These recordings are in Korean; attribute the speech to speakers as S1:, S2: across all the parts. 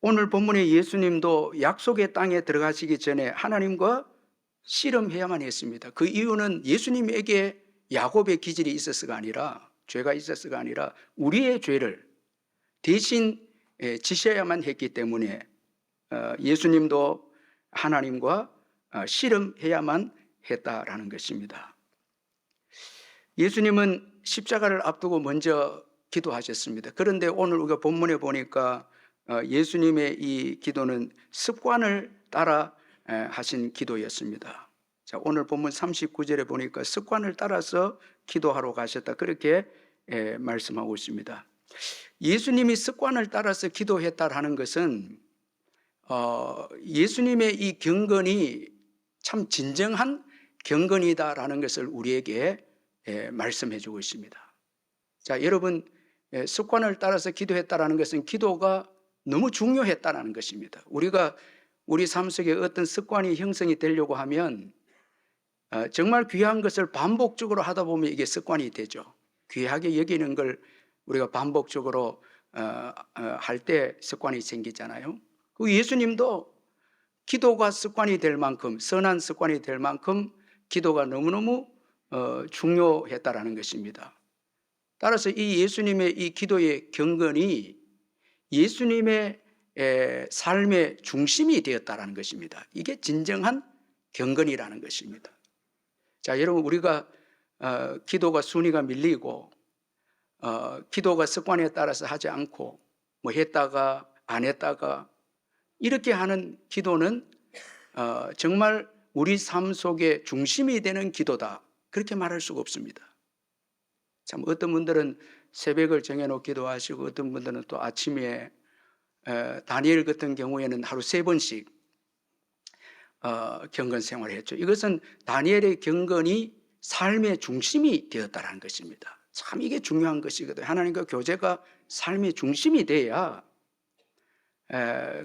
S1: 오늘 본문의 예수님도 약속의 땅에 들어가시기 전에 하나님과 씨름해야만 했습니다. 그 이유는 예수님에게 야곱의 기질이 있어서가 아니라, 죄가 있어서가 아니라 우리의 죄를 대신 지셔야만 했기 때문에 예수님도 하나님과 씨름해야만 했다라는 것입니다. 예수님은 십자가를 앞두고 먼저 기도하셨습니다. 그런데 오늘 우리가 본문에 보니까 예수님의 이 기도는 습관을 따라 하신 기도였습니다. 자, 오늘 본문 39절에 보니까 습관을 따라서 기도하러 가셨다, 그렇게 말씀하고 있습니다. 예수님이 습관을 따라서 기도했다라는 것은 예수님의 이 경건이 참 진정한 경건이다라는 것을 우리에게 말씀해 주고 있습니다. 자, 여러분, 습관을 따라서 기도했다라는 것은 기도가 너무 중요했다라는 것입니다. 우리가 우리 삶 속에 어떤 습관이 형성이 되려고 하면 정말 귀한 것을 반복적으로 하다 보면 이게 습관이 되죠. 귀하게 여기는 걸 우리가 반복적으로 할 때 습관이 생기잖아요. 그 예수님도 기도가 습관이 될 만큼, 선한 습관이 될 만큼 기도가 너무너무 중요했다라는 것입니다. 따라서 이 예수님의 이 기도의 경건이 예수님의 삶의 중심이 되었다라는 것입니다. 이게 진정한 경건이라는 것입니다. 자, 여러분, 우리가 기도가 순위가 밀리고 기도가 습관에 따라서 하지 않고 뭐 했다가 안 했다가 이렇게 하는 기도는 정말 우리 삶 속에 중심이 되는 기도다, 그렇게 말할 수가 없습니다. 참, 어떤 분들은 새벽을 정해놓고 기도하시고 어떤 분들은 또 아침에 다니엘 같은 경우에는 하루 3번씩 경건 생활을 했죠. 이것은 다니엘의 경건이 삶의 중심이 되었다는 것입니다. 참, 이게 중요한 것이거든요. 하나님과 교제가 삶의 중심이 돼야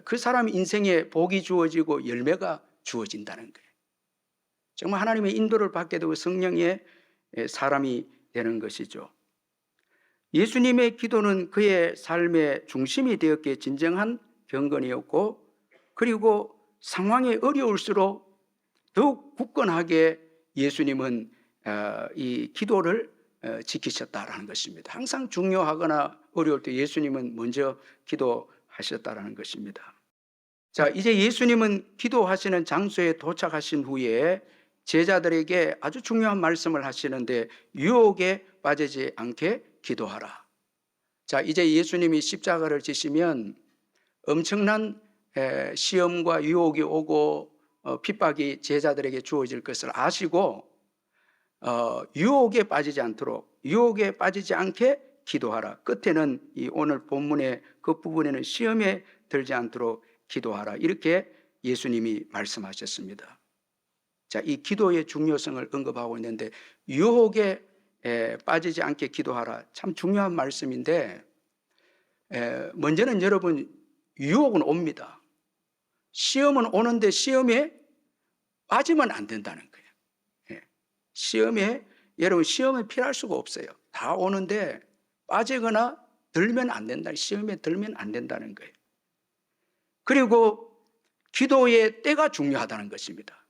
S1: 그 사람 인생에 복이 주어지고 열매가 주어진다는 거예요. 정말 하나님의 인도를 받게 되고 성령의 사람이 되는 것이죠. 예수님의 기도는 그의 삶의 중심이 되었기에 진정한 경건이었고, 그리고 상황이 어려울수록 더욱 굳건하게 예수님은 이 기도를 지키셨다라는 것입니다. 항상 중요하거나 어려울 때 예수님은 먼저 기도하셨다라는 것입니다. 자, 이제 예수님은 기도하시는 장소에 도착하신 후에 제자들에게 아주 중요한 말씀을 하시는데, 유혹에 빠지지 않게 기도하라. 자, 이제 예수님이 십자가를 지시면 엄청난 시험과 유혹이 오고 핍박이 제자들에게 주어질 것을 아시고 유혹에 빠지지 않도록, 유혹에 빠지지 않게 기도하라. 끝에는 이 오늘 본문의 그 부분에는 시험에 들지 않도록 기도하라, 이렇게 예수님이 말씀하셨습니다. 자, 이 기도의 중요성을 언급하고 있는데, 유혹에 빠지지 않게 기도하라, 참 중요한 말씀인데, 먼저는 여러분, 유혹은 옵니다. 시험은 오는데 시험에 빠지면 안 된다는 거예요. 시험에, 여러분, 시험에 피할 수가 없어요. 다 오는데 빠지거나 들면 안 된다. 시험에 들면 안 된다는 거예요. 그리고 기도의 때가 중요하다는 것입니다.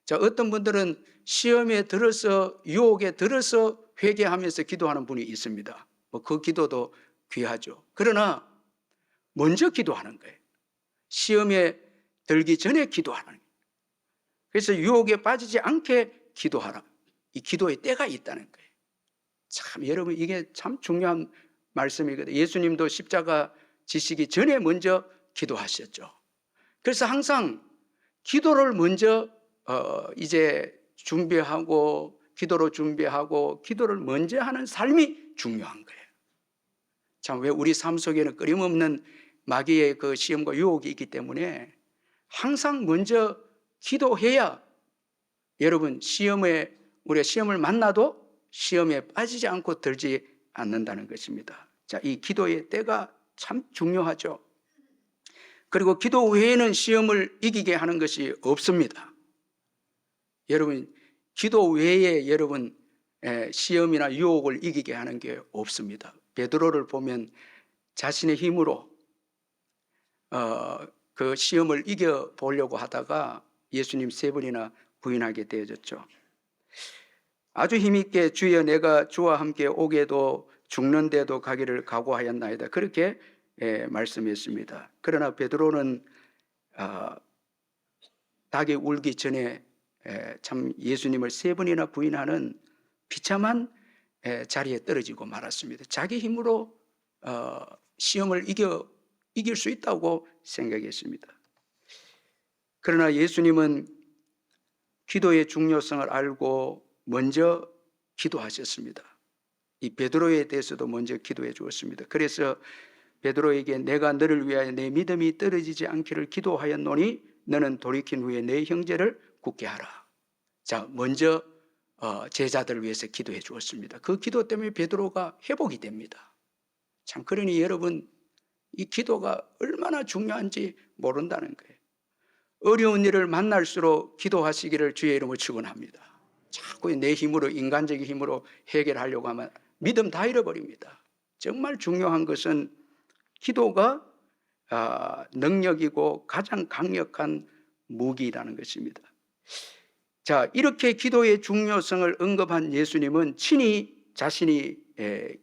S1: 자, 어떤 분들은 시험에 들어서, 유혹에 들어서 회개하면서 기도하는 분이 있습니다. 그 기도도 귀하죠. 그러나 먼저 기도하는 거예요. 시험에 들기 전에 기도하는 거예요. 그래서 유혹에 빠지지 않게 기도하라. 이 기도의 때가 있다는 거예요. 참, 여러분, 이게 참 중요한 말씀이거든요. 예수님도 십자가 지시기 전에 먼저 기도하셨죠. 그래서 항상 기도를 먼저 이제 준비하고, 기도로 준비하고 기도를 먼저 하는 삶이 중요한 거예요. 참, 왜 우리 삶 속에는 끊임없는 마귀의 그 시험과 유혹이 있기 때문에 항상 먼저 기도해야, 여러분, 우리가 시험을 만나도 시험에 빠지지 않고 들지 않는다는 것입니다. 자, 이 기도의 때가 참 중요하죠. 그리고 기도 외에는 시험을 이기게 하는 것이 없습니다. 여러분, 기도 외에 여러분 시험이나 유혹을 이기게 하는 게 없습니다. 베드로를 보면 자신의 힘으로 그 시험을 이겨 보려고 하다가 예수님 3번이나 부인하게 되어졌죠. 아주 힘있게 주여 내가 주와 함께 오게도 죽는데도 가기를 각오하였나이다. 그렇게 말씀했습니다. 그러나 베드로는 닭이 울기 전에 참 예수님을 3번이나 부인하는 비참한 자리에 떨어지고 말았습니다. 자기 힘으로 시험을 이길 수 있다고 생각했습니다. 그러나 예수님은 기도의 중요성을 알고 먼저 기도하셨습니다. 이 베드로에 대해서도 먼저 기도해 주었습니다. 그래서 베드로에게 내가 너를 위하여 내 믿음이 떨어지지 않기를 기도하였노니 너는 돌이킨 후에 내 형제를 굳게 하라. 자, 먼저 제자들을 위해서 기도해 주었습니다. 그 기도 때문에 베드로가 회복이 됩니다. 참 그러니 여러분 이 기도가 얼마나 중요한지 모른다는 거예요. 어려운 일을 만날수록 기도하시기를 주의 이름으로 축원합니다. 자꾸 내 힘으로 인간적인 힘으로 해결하려고 하면 믿음 다 잃어버립니다. 정말 중요한 것은 기도가 능력이고 가장 강력한 무기라는 것입니다. 자, 이렇게 기도의 중요성을 언급한 예수님은 친히 자신이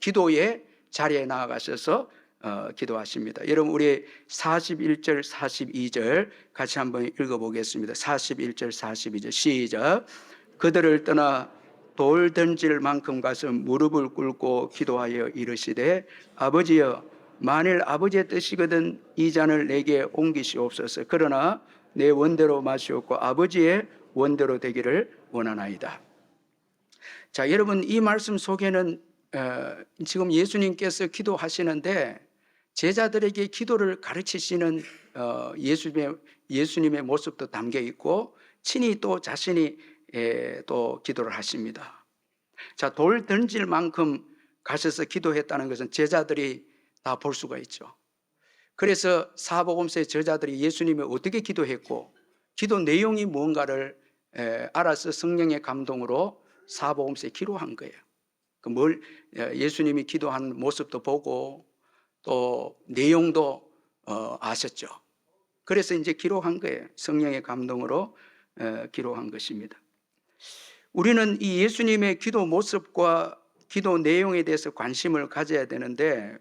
S1: 기도의 자리에 나아가셔서 기도하십니다. 여러분 우리 41절 42절 같이 한번 읽어보겠습니다. 41절 42절 시작. 그들을 떠나 돌 던질 만큼 가서 무릎을 꿇고 기도하여 이르시되 아버지여 만일 아버지의 뜻이거든 이 잔을 내게 옮기시옵소서. 그러나 내 원대로 마시옵고 아버지의 원대로 되기를 원하나이다. 자, 여러분 이 말씀 속에는 지금 예수님께서 기도하시는데 제자들에게 기도를 가르치시는 예수님의 모습도 담겨 있고 친히 또 자신이 또 기도를 하십니다. 자, 돌 던질 만큼 가셔서 기도했다는 것은 제자들이 다 볼 수가 있죠. 그래서 사복음서의 저자들이 예수님이 어떻게 기도했고 기도 내용이 뭔가를 알아서 성령의 감동으로 사복음서에 기록한 거예요. 예수님이 기도하는 모습도 보고 또 내용도 아셨죠. 그래서 이제 기록한 거예요. 성령의 감동으로 기록한 것입니다. 우리는 이 예수님의 기도 모습과 기도 내용에 대해서 관심을 가져야 되는데,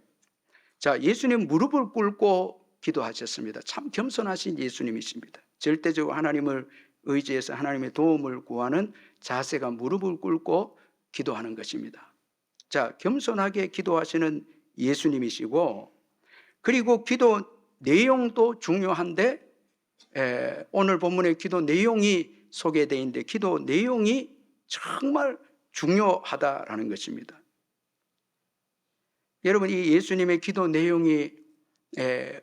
S1: 자, 예수님 무릎을 꿇고 기도하셨습니다. 참 겸손하신 예수님이십니다. 절대적으로 하나님을 의지해서 하나님의 도움을 구하는 자세가 무릎을 꿇고 기도하는 것입니다. 자, 겸손하게 기도하시는 예수님이시고, 그리고 기도 내용도 중요한데 오늘 본문의 기도 내용이 소개되어 있는데 기도 내용이 정말 중요하다라는 것입니다. 여러분 이 예수님의 기도 내용이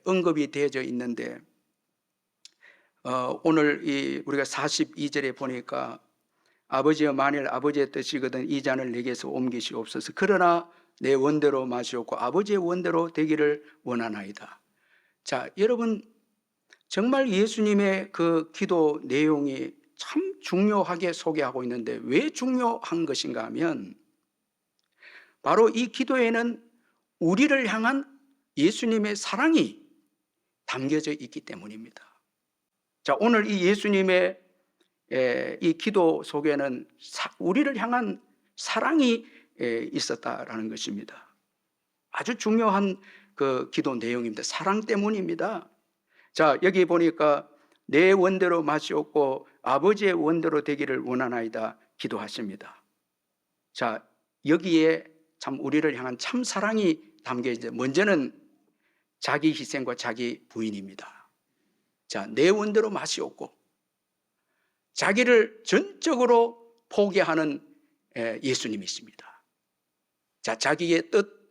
S1: 언급이 되어져 있는데 오늘 우리가 42절에 보니까 아버지여 만일 아버지의 뜻이거든 이 잔을 내게서 옮기시옵소서. 그러나 내 원대로 마시옵고 아버지의 원대로 되기를 원하나이다. 자, 여러분 정말 예수님의 그 기도 내용이 참 중요하게 소개하고 있는데 왜 중요한 것인가 하면 바로 이 기도에는 우리를 향한 예수님의 사랑이 담겨져 있기 때문입니다. 자, 오늘 이 예수님의 이 기도 속에는 우리를 향한 사랑이 있었다라는 것입니다. 아주 중요한 그 기도 내용입니다. 사랑 때문입니다. 자, 여기 보니까 내 원대로 마시옵고 아버지의 원대로 되기를 원하나이다 기도하십니다. 자, 여기에 참 우리를 향한 참 사랑이 담겨 있는데 먼저는 자기 희생과 자기 부인입니다. 자, 내 원대로 마시옵고 자기를 전적으로 포기하는 예수님이십니다. 자, 자기의 뜻,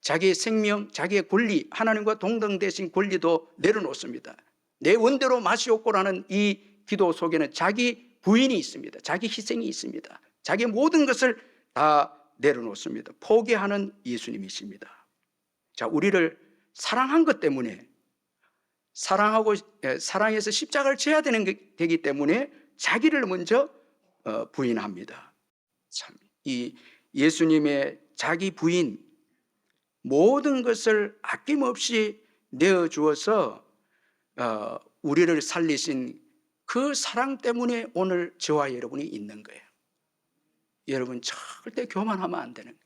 S1: 자기의 생명, 자기의 권리, 하나님과 동등되신 권리도 내려놓습니다. 내 원대로 마시옵고라는 이 기도 속에는 자기 부인이 있습니다. 자기 희생이 있습니다. 자기 모든 것을 다 내려놓습니다. 포기하는 예수님이십니다. 자, 우리를 사랑한 것 때문에 사랑해서 십자가를 져야 되기 때문에 자기를 먼저 부인합니다. 참, 이 예수님의 자기 부인 모든 것을 아낌없이 내어주어서 우리를 살리신 그 사랑 때문에 오늘 저와 여러분이 있는 거예요. 여러분 절대 교만하면 안 되는 거예요.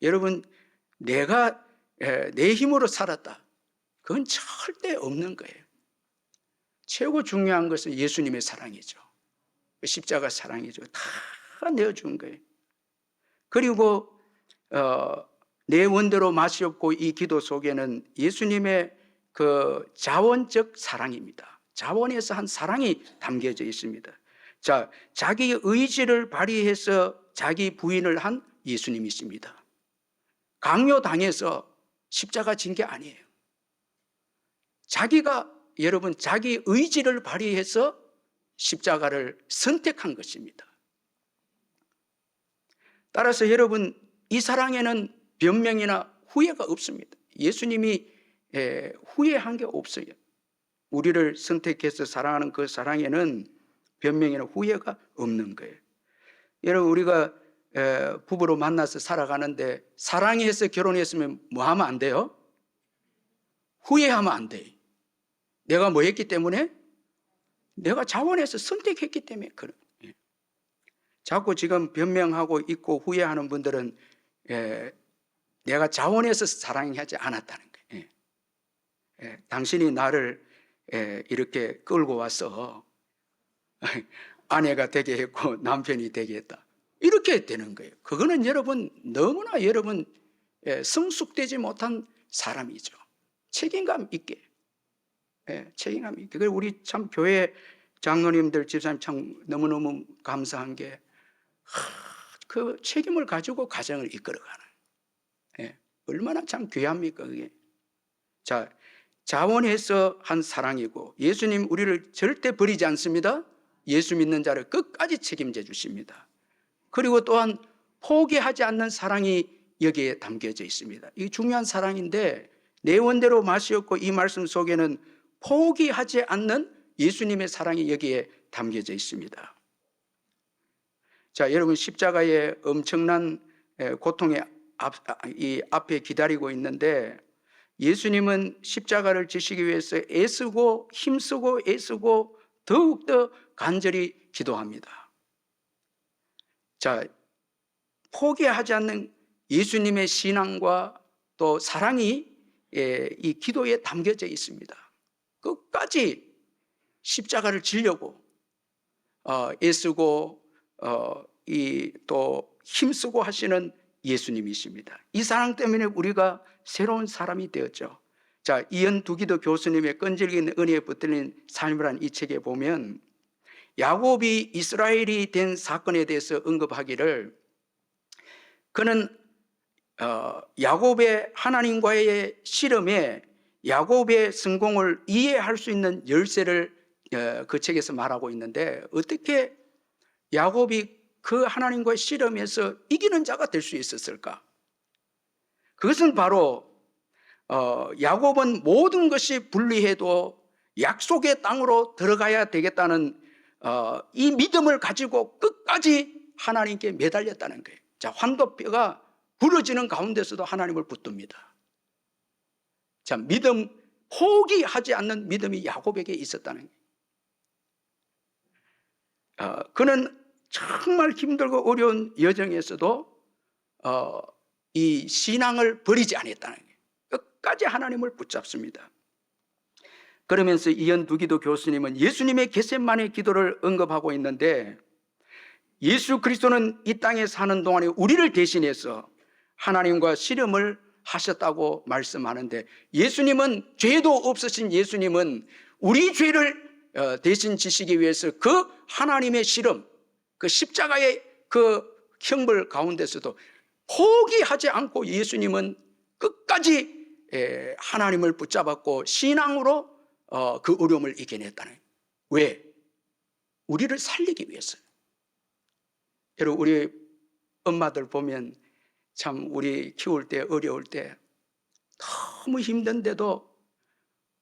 S1: 여러분 내가 내 힘으로 살았다, 그건 절대 없는 거예요. 최고 중요한 것은 예수님의 사랑이죠. 십자가 사랑이죠. 다 내어준 거예요. 그리고 내 원대로 맛이 없고 이 기도 속에는 예수님의 그 자원적 사랑입니다. 자원에서 한 사랑이 담겨져 있습니다. 자, 자기 의지를 발휘해서 자기 부인을 한 예수님이십니다. 강요당해서 십자가 진 게 아니에요. 자기가, 여러분, 자기 의지를 발휘해서 십자가를 선택한 것입니다. 따라서 여러분, 이 사랑에는 변명이나 후회가 없습니다. 예수님이 후회한 게 없어요. 우리를 선택해서 사랑하는 그 사랑에는 변명이나 후회가 없는 거예요. 여러분, 우리가 부부로 만나서 살아가는데 사랑해서 결혼했으면 뭐 하면 안 돼요? 후회하면 안 돼요. 내가 뭐 했기 때문에? 내가 자원해서 선택했기 때문에 그런. 자꾸 지금 변명하고 있고 후회하는 분들은 내가 자원해서 사랑하지 않았다는 거예요. 당신이 나를 이렇게 끌고 와서 아내가 되게 했고 남편이 되게 했다, 이렇게 되는 거예요. 그거는 여러분 너무나 여러분 성숙되지 못한 사람이죠. 책임감 있게, 책임감 있게. 그래서 우리 참 교회 장로님들, 집사님 참 너무너무 감사한 게 그 책임을 가지고 가정을 이끌어가는, 얼마나 참 귀합니까 그게. 자, 자원해서 한 사랑이고, 예수님 우리를 절대 버리지 않습니다. 예수 믿는 자를 끝까지 책임져 주십니다. 그리고 또한 포기하지 않는 사랑이 여기에 담겨져 있습니다. 이게 중요한 사랑인데 내 원대로 맛이 없고, 이 말씀 속에는 포기하지 않는 예수님의 사랑이 여기에 담겨져 있습니다. 자, 여러분, 십자가의 엄청난 고통의 앞에 기다리고 있는데, 예수님은 십자가를 지시기 위해서 애쓰고 힘쓰고 애쓰고 더욱더 간절히 기도합니다. 자, 포기하지 않는 예수님의 신앙과 또 사랑이 이 기도에 담겨져 있습니다. 끝까지 십자가를 지려고 애쓰고 또 힘쓰고 하시는 예수님이십니다. 이 사랑 때문에 우리가 새로운 사람이 되었죠. 자, 이현두기도 교수님의 끈질긴 은혜에 붙들린 삶이라는 이 책에 보면 야곱이 이스라엘이 된 사건에 대해서 언급하기를, 그는 야곱의 하나님과의 씨름에 야곱의 성공을 이해할 수 있는 열쇠를 그 책에서 말하고 있는데, 어떻게 야곱이 그 하나님과의 씨름에서 이기는 자가 될 수 있었을까? 그것은 바로 야곱은 모든 것이 불리해도 약속의 땅으로 들어가야 되겠다는 이 믿음을 가지고 끝까지 하나님께 매달렸다는 거예요. 자, 환도뼈가 부러지는 가운데서도 하나님을 붙듭니다. 자, 믿음, 포기하지 않는 믿음이 야곱에게 있었다는 거예요. 그는 정말 힘들고 어려운 여정에서도 이 신앙을 버리지 않았다는 거예요. 끝까지 하나님을 붙잡습니다. 그러면서 이현두기도 교수님은 예수님의 겟세마네 기도를 언급하고 있는데, 예수 그리스도는 이 땅에 사는 동안에 우리를 대신해서 하나님과 씨름을 하셨다고 말씀하는데, 예수님은, 죄도 없으신 예수님은 우리 죄를 대신 지시기 위해서 그 하나님의 씨름, 그 십자가의 그 형벌 가운데서도 포기하지 않고 예수님은 끝까지 하나님을 붙잡았고 신앙으로 그 어려움을 이겨냈다는. 왜? 우리를 살리기 위해서. 여러분, 우리 엄마들 보면 참 우리 키울 때, 어려울 때 너무 힘든데도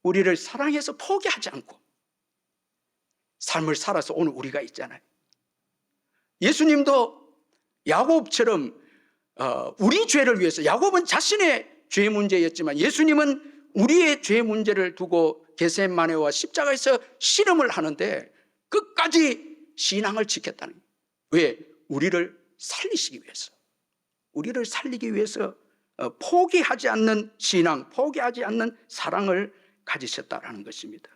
S1: 우리를 사랑해서 포기하지 않고 삶을 살아서 오늘 우리가 있잖아요. 예수님도 야곱처럼 우리 죄를 위해서, 야곱은 자신의 죄 문제였지만 예수님은 우리의 죄 문제를 두고 겟세마네와 십자가에서 씨름을 하는데 끝까지 신앙을 지켰다는 거예요. 왜? 우리를 살리시기 위해서. 우리를 살리기 위해서 포기하지 않는 신앙, 포기하지 않는 사랑을 가지셨다라는 것입니다.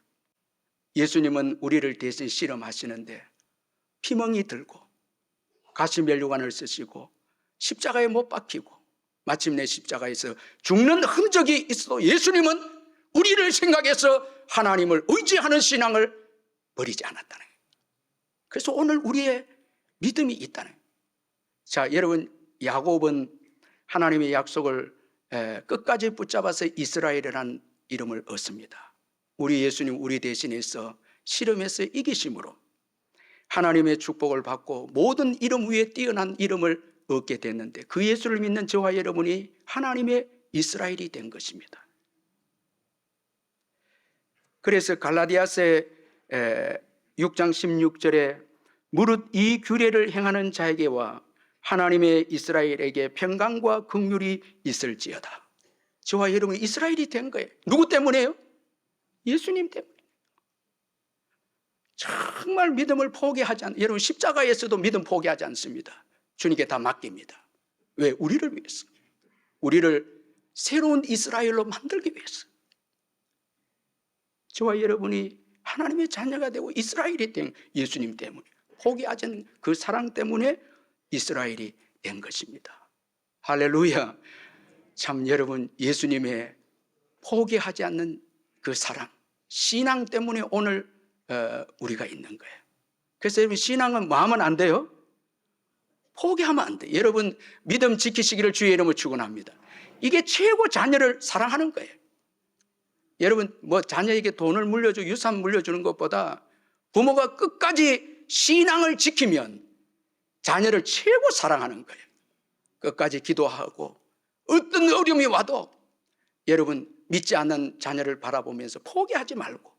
S1: 예수님은 우리를 대신 씨름하시는데 피멍이 들고 가시면류관을 쓰시고 십자가에 못 박히고 마침내 십자가에서 죽는 흔적이 있어도 예수님은 우리를 생각해서 하나님을 의지하는 신앙을 버리지 않았다는 거예요. 그래서 오늘 우리의 믿음이 있다는 거예요. 자, 여러분, 야곱은 하나님의 약속을 끝까지 붙잡아서 이스라엘이라는 이름을 얻습니다. 우리 예수님 우리 대신해서 씨름해서 이기심으로 하나님의 축복을 받고 모든 이름 위에 뛰어난 이름을 얻게 됐는데 그 예수를 믿는 저와 여러분이 하나님의 이스라엘이 된 것입니다. 그래서 갈라디아서 6장 16절에 무릇 이 규례를 행하는 자에게와 하나님의 이스라엘에게 평강과 긍휼이 있을지어다. 저와 여러분이 이스라엘이 된 거예요. 누구 때문에요? 예수님 때문에. 정말 믿음을 포기하지 않는, 여러분 십자가에서도 믿음 포기하지 않습니다. 주님께 다 맡깁니다. 왜? 우리를 위해서. 우리를 새로운 이스라엘로 만들기 위해서. 저와 여러분이 하나님의 자녀가 되고 이스라엘이 된 예수님 때문에, 포기하지 않는 그 사랑 때문에 이스라엘이 된 것입니다. 할렐루야. 참 여러분, 예수님의 포기하지 않는 그 사랑, 신앙 때문에 오늘 우리가 있는 거예요. 그래서 여러분, 신앙은 뭐 하면 안 돼요? 포기하면 안 돼요. 여러분, 믿음 지키시기를 주의 이름으로 축원합니다. 이게 최고 자녀를 사랑하는 거예요. 여러분, 뭐 자녀에게 돈을 물려주고 유산 물려주는 것보다 부모가 끝까지 신앙을 지키면 자녀를 최고 사랑하는 거예요. 끝까지 기도하고 어떤 어려움이 와도 여러분 믿지 않는 자녀를 바라보면서 포기하지 말고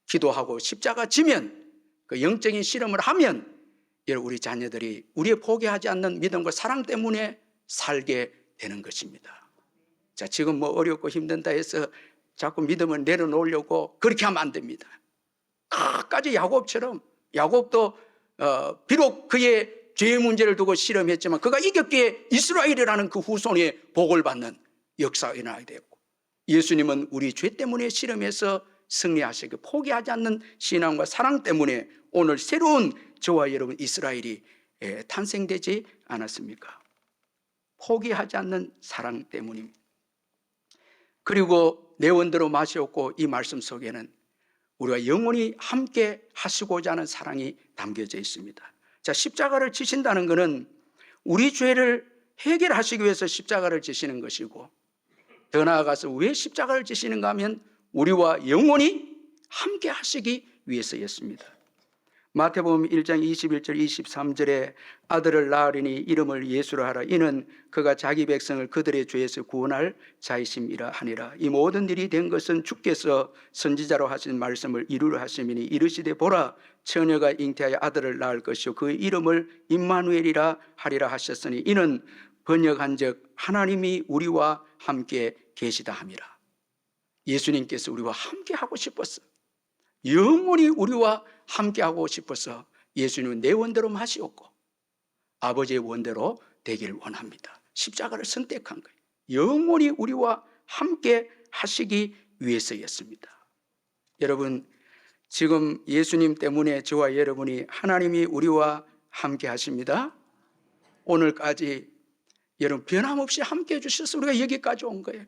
S1: 기도하고 십자가 지면 그 영적인 실험을 하면 여러분 우리 자녀들이 우리의 포기하지 않는 믿음과 사랑 때문에 살게 되는 것입니다. 자, 지금 뭐 어렵고 힘든다 해서 자꾸 믿음을 내려놓으려고 그렇게 하면 안 됩니다. 끝까지 야곱처럼, 야곱도 비록 그의 죄의 문제를 두고 실험했지만 그가 이겼기에 이스라엘이라는 그 후손의 복을 받는 역사가 일어나야 되고, 예수님은 우리 죄 때문에 실험해서 승리하시고 포기하지 않는 신앙과 사랑 때문에 오늘 새로운 저와 여러분 이스라엘이 탄생되지 않았습니까? 포기하지 않는 사랑 때문입니다. 그리고 내 원대로 마시옵고, 이 말씀 속에는 우리가 영원히 함께 하시고자 하는 사랑이 담겨져 있습니다. 자, 십자가를 지신다는 것은 우리 죄를 해결하시기 위해서 십자가를 지시는 것이고, 더 나아가서 왜 십자가를 지시는가 하면 우리와 영원히 함께 하시기 위해서였습니다. 마태복음 1장 21절 23절에 아들을 낳으리니 이름을 예수라 하라. 이는 그가 자기 백성을 그들의 죄에서 구원할 자이심이라 하니라. 이 모든 일이 된 것은 주께서 선지자로 하신 말씀을 이루려 하심이니 이르시되 보라, 처녀가 잉태하여 아들을 낳을 것이요 그 이름을 임마누엘이라 하리라 하셨으니 이는 번역한즉 하나님이 우리와 함께 계시다 함이라. 예수님께서 우리와 함께 하고 싶었어. 영원히 우리와 함께하고 싶어서 예수님은 내 원대로 마시옵고 아버지의 원대로 되기를 원합니다. 십자가를 선택한 거예요. 영원히 우리와 함께 하시기 위해서였습니다. 여러분, 지금 예수님 때문에 저와 여러분이, 하나님이 우리와 함께 하십니다. 오늘까지 여러분 변함없이 함께 해주셔서 우리가 여기까지 온 거예요.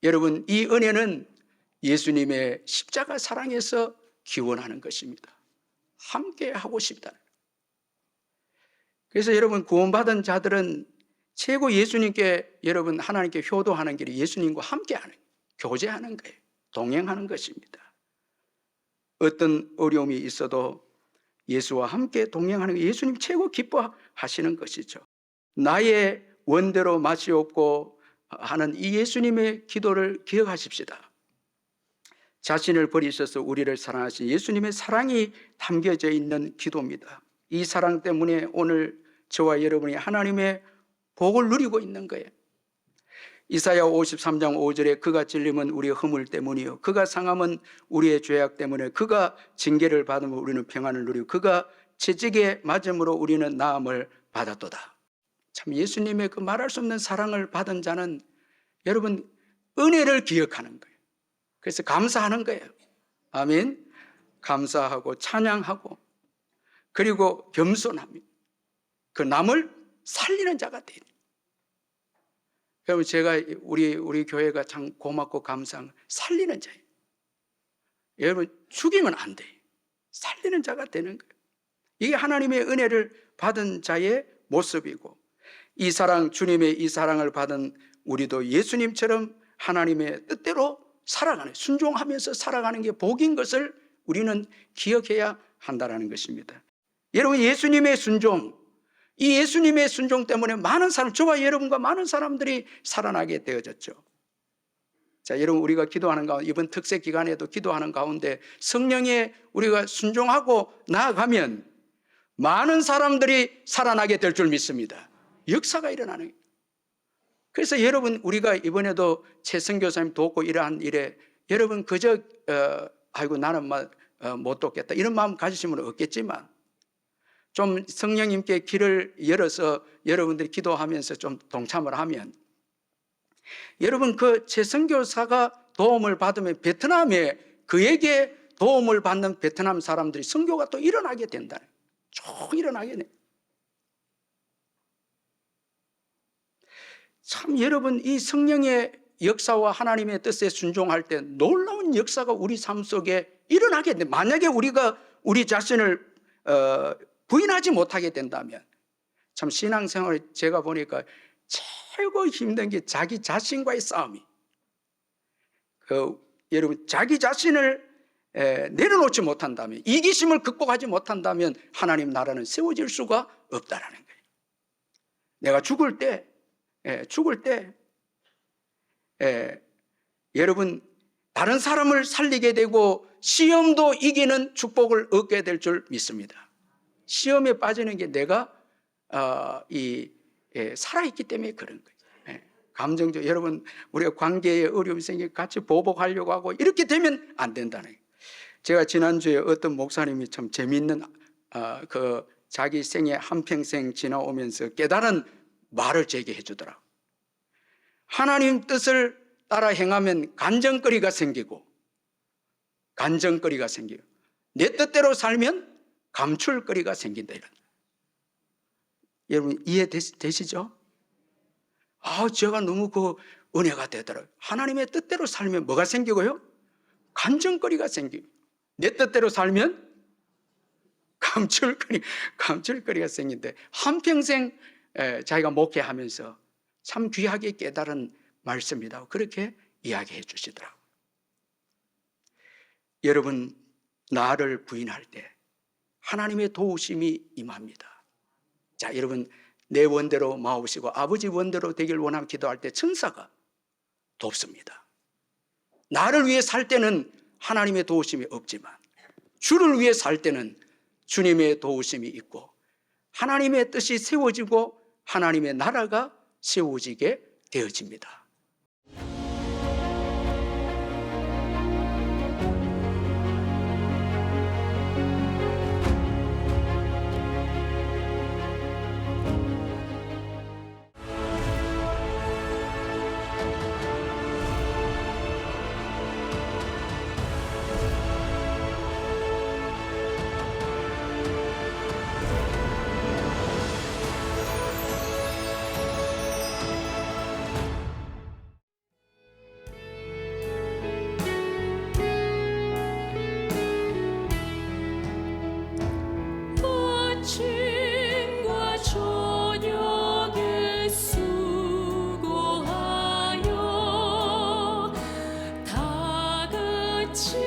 S1: 여러분, 이 은혜는 예수님의 십자가 사랑에서 기원하는 것입니다. 함께 하고 싶다. 그래서 여러분, 구원받은 자들은 최고 예수님께, 여러분 하나님께 효도하는 길이 예수님과 함께하는, 교제하는 거예요. 동행하는 것입니다. 어떤 어려움이 있어도 예수와 함께 동행하는 게 예수님 최고 기뻐하시는 것이죠. 나의 원대로 마시옵고 하는 이 예수님의 기도를 기억하십시다. 자신을 버리셔서 우리를 사랑하신 예수님의 사랑이 담겨져 있는 기도입니다. 이 사랑 때문에 오늘 저와 여러분이 하나님의 복을 누리고 있는 거예요. 이사야 53장 5절에 그가 찔림은 우리의 허물 때문이요 그가 상함은 우리의 죄악 때문에 그가 징계를 받으면 우리는 평안을 누리고 그가 채찍에 맞음으로 우리는 나음을 받았도다. 참 예수님의 그 말할 수 없는 사랑을 받은 자는 여러분 은혜를 기억하는 거예요. 그래서 감사하는 거예요. 아멘. 감사하고 찬양하고 그리고 겸손합니다. 그 남을 살리는 자가 돼요. 여러분 제가 우리 교회가 참 고맙고 감사한 살리는 자예요. 여러분 죽이면 안 돼요. 살리는 자가 되는 거예요. 이게 하나님의 은혜를 받은 자의 모습이고 이 사랑 주님의 이 사랑을 받은 우리도 예수님처럼 하나님의 뜻대로 살아가는 순종하면서 살아가는 게 복인 것을 우리는 기억해야 한다는 것입니다. 여러분 예수님의 순종 이 예수님의 순종 때문에 많은 사람 저와 여러분과 많은 사람들이 살아나게 되어졌죠. 자 여러분 우리가 기도하는 가운데 이번 특세 기간에도 기도하는 가운데 성령에 우리가 순종하고 나아가면 많은 사람들이 살아나게 될 줄 믿습니다. 역사가 일어나는 거예요. 그래서 여러분 우리가 이번에도 최 선교사님 돕고 이러한 일에 여러분 그저 아이고 나는 못 돕겠다 이런 마음 가지시면 없겠지만 좀 성령님께 길을 열어서 여러분들이 기도하면서 좀 동참을 하면 여러분 그 최 선교사가 도움을 받으면 베트남에 그에게 도움을 받는 베트남 사람들이 선교가 또 일어나게 된다는 거예요. 쭉 일어나게 돼. 참 여러분 이 성령의 역사와 하나님의 뜻에 순종할 때 놀라운 역사가 우리 삶 속에 일어나게 돼. 만약에 우리가 우리 자신을 부인하지 못하게 된다면 참 신앙생활 제가 보니까 최고 힘든 게 자기 자신과의 싸움이 여러분 자기 자신을 내려놓지 못한다면 이기심을 극복하지 못한다면 하나님 나라는 세워질 수가 없다라는 거예요. 내가 죽을 때 여러분 다른 사람을 살리게 되고 시험도 이기는 축복을 얻게 될 줄 믿습니다. 시험에 빠지는 게 내가 살아있기 때문에 그런 거예요. 감정적 여러분 우리가 관계에 어려움이 생기고 같이 보복하려고 하고 이렇게 되면 안 된다는 거예요. 제가 지난주에 어떤 목사님이 참 재미있는 그 자기 생애 한평생 지나오면서 깨달은 말을 제게 해주더라고요. 하나님 뜻을 따라 행하면 간정거리가 생기고 내 뜻대로 살면 감출거리가 생긴다. 이런. 여러분 이해되시죠? 제가 너무 그 은혜가 되더라고요. 하나님의 뜻대로 살면 뭐가 생기고요? 간정거리가 생기고 내 뜻대로 살면 감출거리가 생긴데 한평생 자기가 목회하면서 참 귀하게 깨달은 말씀이다. 그렇게 이야기해 주시더라고요. 여러분 나를 부인할 때 하나님의 도우심이 임합니다. 자 여러분 내 원대로 마옵시고 아버지 원대로 되길 원하면 기도할 때 천사가 돕습니다. 나를 위해 살 때는 하나님의 도우심이 없지만 주를 위해 살 때는 주님의 도우심이 있고 하나님의 뜻이 세워지고 하나님의 나라가 세워지게 되어집니다.
S2: 같이